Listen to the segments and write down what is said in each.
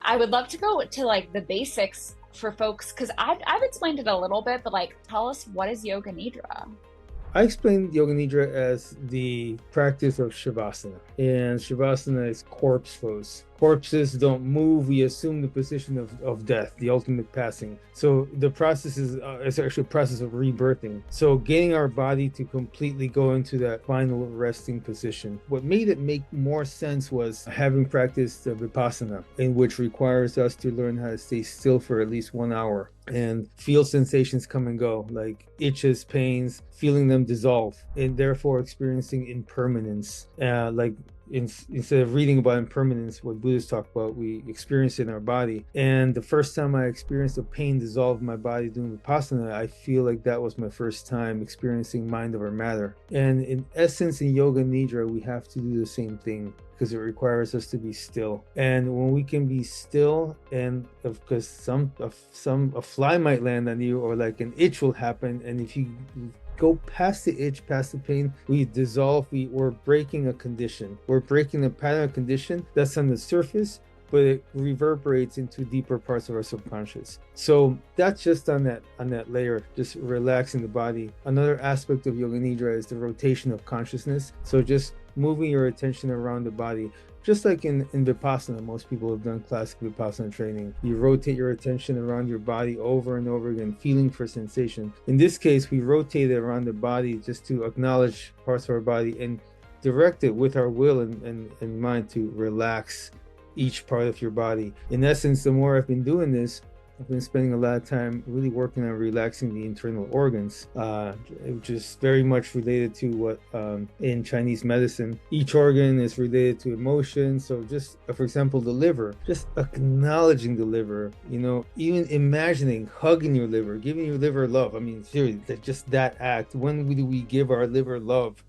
I would love to go to like the basics for folks because I've explained it a little bit, but like tell us, what is Yoga Nidra? I explained Yoga Nidra as the practice of Shavasana. And Shavasana is corpse pose. Corpses don't move. We assume the position of death, the ultimate passing. So the process is it's actually a process of rebirthing. So getting our body to completely go into that final resting position. What made it make more sense was having practiced Vipassana, in which requires us to learn how to stay still for at least 1 hour and feel sensations come and go, like itches, pains, feeling them dissolve, and therefore experiencing impermanence. Instead of reading about impermanence, what Buddhists talk about, we experience it in our body. And the first time I experienced a pain dissolve in my body doing Vipassana, I feel like that was my first time experiencing mind over matter. And in essence, in Yoga Nidra, we have to do the same thing because it requires us to be still. And when we can be still, and because a fly might land on you, or like an itch will happen, and if you go past the itch, past the pain, we dissolve, we're breaking a condition. We're breaking the pattern of condition that's on the surface, but it reverberates into deeper parts of our subconscious. So that's just on that layer, just relaxing the body. Another aspect of Yoga Nidra is the rotation of consciousness. So just moving your attention around the body. Just like in Vipassana, most people have done classic Vipassana training. You rotate your attention around your body over and over again, feeling for sensation. In this case, we rotate it around the body just to acknowledge parts of our body and direct it with our will and mind to relax each part of your body. In essence, the more I've been doing this, I've been spending a lot of time really working on relaxing the internal organs, which is very much related to what in Chinese medicine, each organ is related to emotion. So just, for example, the liver, just acknowledging the liver, even imagining hugging your liver, giving your liver love. I mean, seriously, just that act. When do we give our liver love?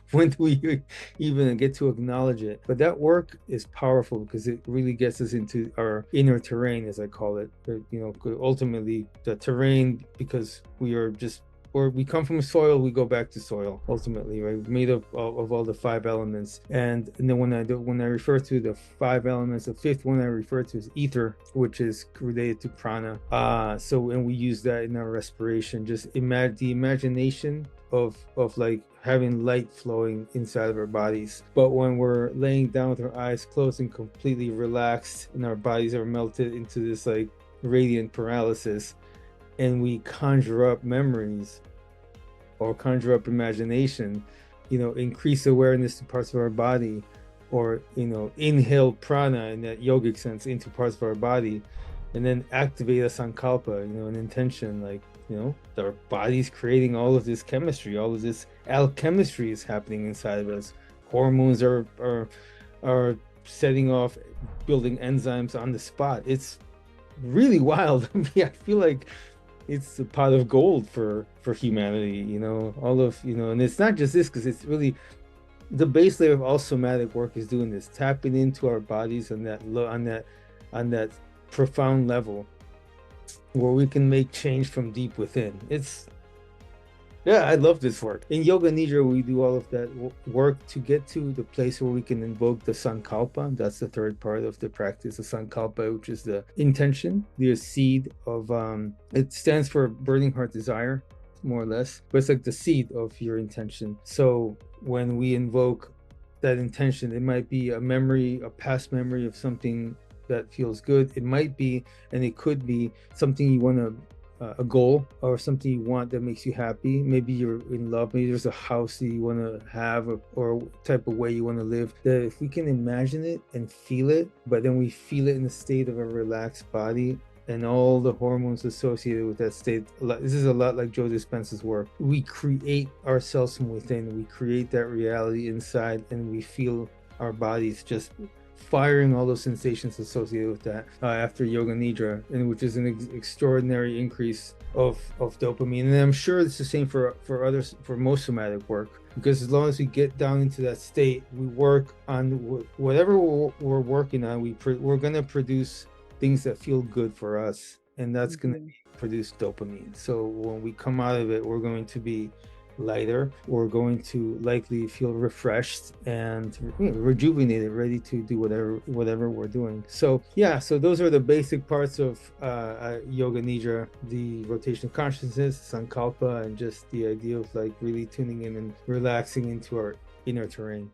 When do we even get to acknowledge it? But that work is powerful because it really gets us into our inner terrain, as I call it. Ultimately the terrain, because we are just, or we come from soil, we go back to soil ultimately, right? Made of all the 5 elements. And then when I refer to the 5 elements, the fifth one I refer to is ether, which is related to prana. And we use that in our respiration. Just imagine the imagination of like having light flowing inside of our bodies. But when we're laying down with our eyes closed and completely relaxed, and our bodies are melted into this like radiant paralysis, and we conjure up memories or conjure up imagination, increase awareness to parts of our body, or inhale prana in that yogic sense into parts of our body, and then activate a sankalpa, an intention, like our body's creating all of this chemistry, all of this alchemistry is happening inside of us. Hormones are setting off, building enzymes on the spot. It's really wild. I mean, I feel like it's a pot of gold for humanity, all of, and it's not just this, because it's really the base layer of all somatic work is doing this, tapping into our bodies on that profound level where we can make change from deep within. Yeah, I love this work. In Yoga Nidra, we do all of that work to get to the place where we can invoke the Sankalpa. That's the third part of the practice, the Sankalpa, which is the intention, the seed of, it stands for burning heart desire, more or less, but it's like the seed of your intention. So when we invoke that intention, it might be a memory, a past memory of something that feels good. It might be, and it could be something you want to, a goal or something you want that makes you happy. Maybe you're in love, maybe there's a house that you want to have, or type of way you want to live. That if we can imagine it and feel it, but then we feel it in the state of a relaxed body and all the hormones associated with that state. This is a lot like Joe Dispenza's work. We create ourselves from within. We create that reality inside, and we feel our bodies just firing all those sensations associated with that after Yoga Nidra, and which is an extraordinary increase of dopamine. And I'm sure it's the same for others, for most somatic work, because as long as we get down into that state, we work on whatever we're working on. We're going to produce things that feel good for us, and that's going to produce dopamine. So when we come out of it, we're going to be lighter. We're going to likely feel refreshed and rejuvenated, ready to do whatever we're doing. So yeah, so those are the basic parts of Yoga Nidra: the rotation of consciousness, Sankalpa, and just the idea of like really tuning in and relaxing into our inner terrain.